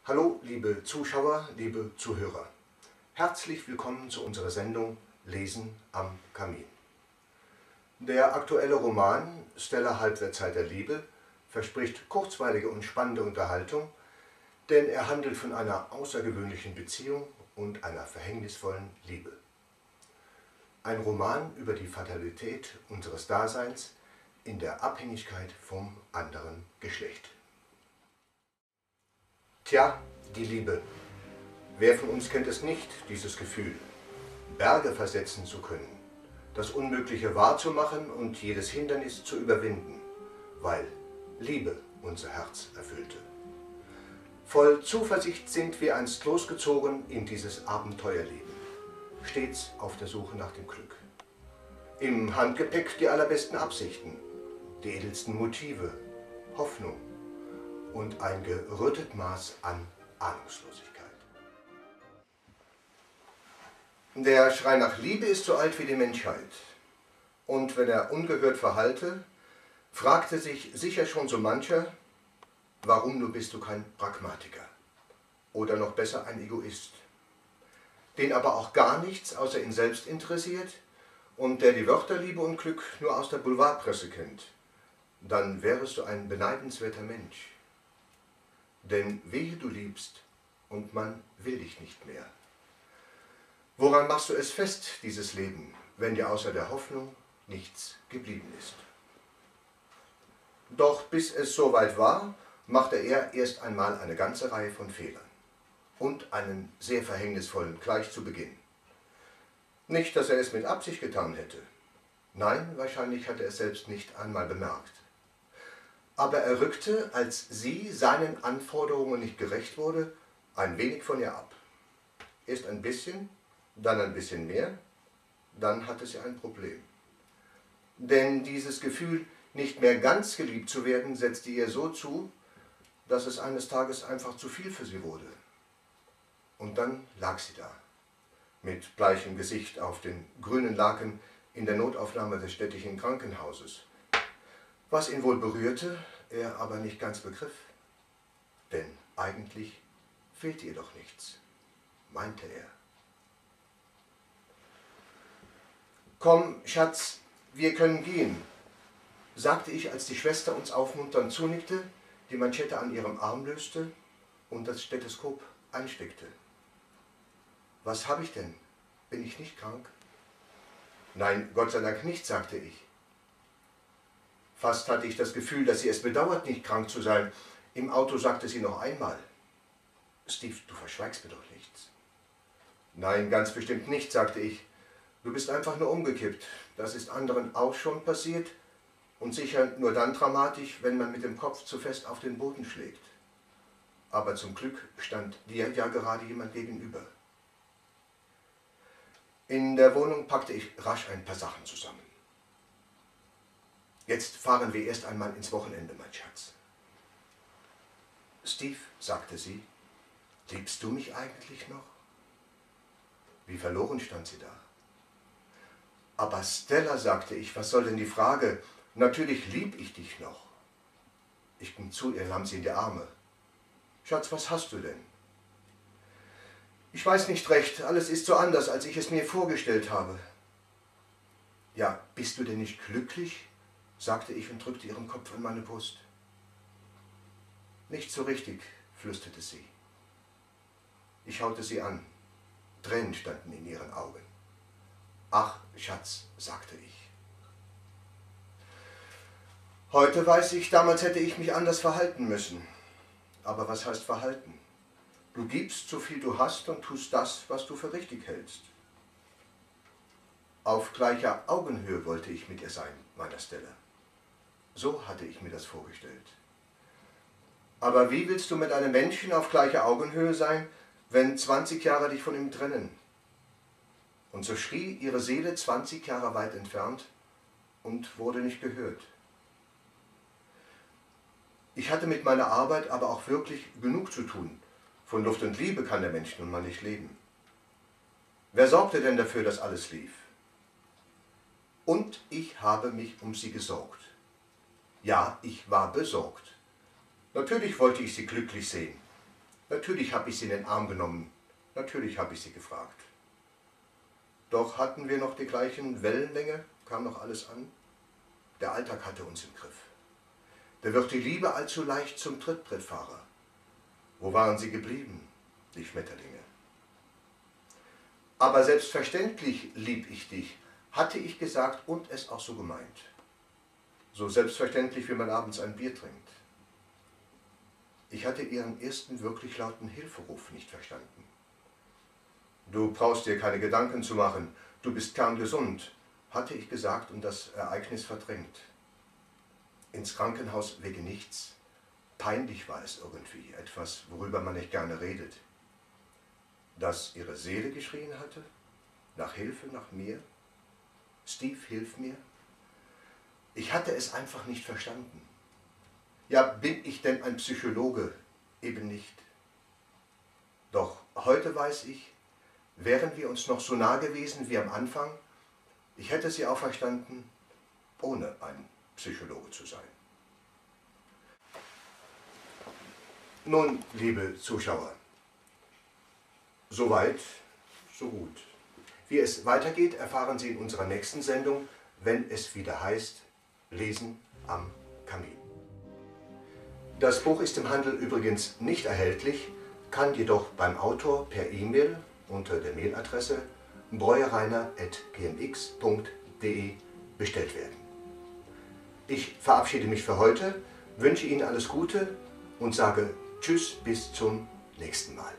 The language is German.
Hallo liebe Zuschauer, liebe Zuhörer. Herzlich willkommen zu unserer Sendung Lesen am Kamin. Der aktuelle Roman Stella Halbwertszeit der Liebe verspricht kurzweilige und spannende Unterhaltung, denn er handelt von einer außergewöhnlichen Beziehung und einer verhängnisvollen Liebe. Ein Roman über die Fatalität unseres Daseins in der Abhängigkeit vom anderen Geschlecht. Tja, die Liebe. Wer von uns kennt es nicht, dieses Gefühl, Berge versetzen zu können, das Unmögliche wahrzumachen und jedes Hindernis zu überwinden, weil Liebe unser Herz erfüllte. Voll Zuversicht sind wir einst losgezogen in dieses Abenteuerleben, stets auf der Suche nach dem Glück. Im Handgepäck die allerbesten Absichten, die edelsten Motive, Hoffnung und ein gerüttet Maß an Ahnungslosigkeit. Der Schrei nach Liebe ist so alt wie die Menschheit. Und wenn er ungehört verhallte, fragte sich sicher schon so mancher, warum nur bist du kein Pragmatiker? Oder noch besser ein Egoist, den aber auch gar nichts außer ihn selbst interessiert und der die Wörter Liebe und Glück nur aus der Boulevardpresse kennt. Dann wärest du ein beneidenswerter Mensch. Denn wehe du liebst und man will dich nicht mehr. Woran machst du es fest, dieses Leben, wenn dir außer der Hoffnung nichts geblieben ist? Doch bis es soweit war, machte er erst einmal eine ganze Reihe von Fehlern. Und einen sehr verhängnisvollen gleich zu Beginn. Nicht, dass er es mit Absicht getan hätte. Nein, wahrscheinlich hat er es selbst nicht einmal bemerkt. Aber er rückte, als sie seinen Anforderungen nicht gerecht wurde, ein wenig von ihr ab. Erst ein bisschen, dann ein bisschen mehr, dann hatte sie ein Problem. Denn dieses Gefühl, nicht mehr ganz geliebt zu werden, setzte ihr so zu, dass es eines Tages einfach zu viel für sie wurde. Und dann lag sie da, mit bleichem Gesicht auf den grünen Laken in der Notaufnahme des städtischen Krankenhauses. Was ihn wohl berührte, er aber nicht ganz begriff. Denn eigentlich fehlte ihr doch nichts, meinte er. Komm, Schatz, wir können gehen, sagte ich, als die Schwester uns aufmunternd zunickte, die Manschette an ihrem Arm löste und das Stethoskop einsteckte. Was habe ich denn? Bin ich nicht krank? Nein, Gott sei Dank nicht, sagte ich. Fast hatte ich das Gefühl, dass sie es bedauert, nicht krank zu sein. Im Auto sagte sie noch einmal: Steve, du verschweigst mir doch nichts. Nein, ganz bestimmt nicht, sagte ich. Du bist einfach nur umgekippt. Das ist anderen auch schon passiert und sicher nur dann dramatisch, wenn man mit dem Kopf zu fest auf den Boden schlägt. Aber zum Glück stand dir ja gerade jemand gegenüber. In der Wohnung packte ich rasch ein paar Sachen zusammen. Jetzt fahren wir erst einmal ins Wochenende, mein Schatz. Steve, sagte sie, liebst du mich eigentlich noch? Wie verloren stand sie da. Aber Stella, sagte ich, was soll denn die Frage? Natürlich lieb ich dich noch. Ich ging zu ihr, nahm sie in die Arme. Schatz, was hast du denn? Ich weiß nicht recht, alles ist so anders, als ich es mir vorgestellt habe. Ja, bist du denn nicht glücklich? Sagte ich und drückte ihren Kopf an meine Brust. Nicht so richtig, flüsterte sie. Ich schaute sie an. Tränen standen in ihren Augen. Ach, Schatz, sagte ich. Heute weiß ich, damals hätte ich mich anders verhalten müssen. Aber was heißt verhalten? Du gibst, so viel du hast und tust das, was du für richtig hältst. Auf gleicher Augenhöhe wollte ich mit ihr sein, meiner Stella. So hatte ich mir das vorgestellt. Aber wie willst du mit einem Menschen auf gleicher Augenhöhe sein, wenn 20 Jahre dich von ihm trennen? Und so schrie ihre Seele 20 Jahre weit entfernt und wurde nicht gehört. Ich hatte mit meiner Arbeit aber auch wirklich genug zu tun. Von Luft und Liebe kann der Mensch nun mal nicht leben. Wer sorgte denn dafür, dass alles lief? Und ich habe mich um sie gesorgt. Ja, ich war besorgt. Natürlich wollte ich sie glücklich sehen. Natürlich habe ich sie in den Arm genommen, natürlich habe ich sie gefragt. Doch hatten wir noch die gleichen Wellenlänge, kam noch alles an. Der Alltag hatte uns im Griff. Da wird die Liebe allzu leicht zum Trittbrettfahrer. Wo waren sie geblieben, die Schmetterlinge? Aber selbstverständlich lieb ich dich, hatte ich gesagt und es auch so gemeint. So selbstverständlich, wie man abends ein Bier trinkt. Ich hatte ihren ersten wirklich lauten Hilferuf nicht verstanden. Du brauchst dir keine Gedanken zu machen, du bist kerngesund, hatte ich gesagt und das Ereignis verdrängt. Ins Krankenhaus wegen nichts. Peinlich war es irgendwie, etwas, worüber man nicht gerne redet. Dass ihre Seele geschrien hatte? Nach Hilfe, nach mir? Steve, hilf mir? Ich hatte es einfach nicht verstanden. Ja, bin ich denn ein Psychologe? Eben nicht. Doch heute weiß ich, wären wir uns noch so nah gewesen wie am Anfang, ich hätte sie auch verstanden, ohne ein Psychologe zu sein. Nun, liebe Zuschauer, soweit, so gut. Wie es weitergeht, erfahren Sie in unserer nächsten Sendung, wenn es wieder heißt, Lesen am Kamin. Das Buch ist im Handel übrigens nicht erhältlich, kann jedoch beim Autor per E-Mail unter der Mailadresse breuereiner@gmx.de bestellt werden. Ich verabschiede mich für heute, wünsche Ihnen alles Gute und sage Tschüss bis zum nächsten Mal.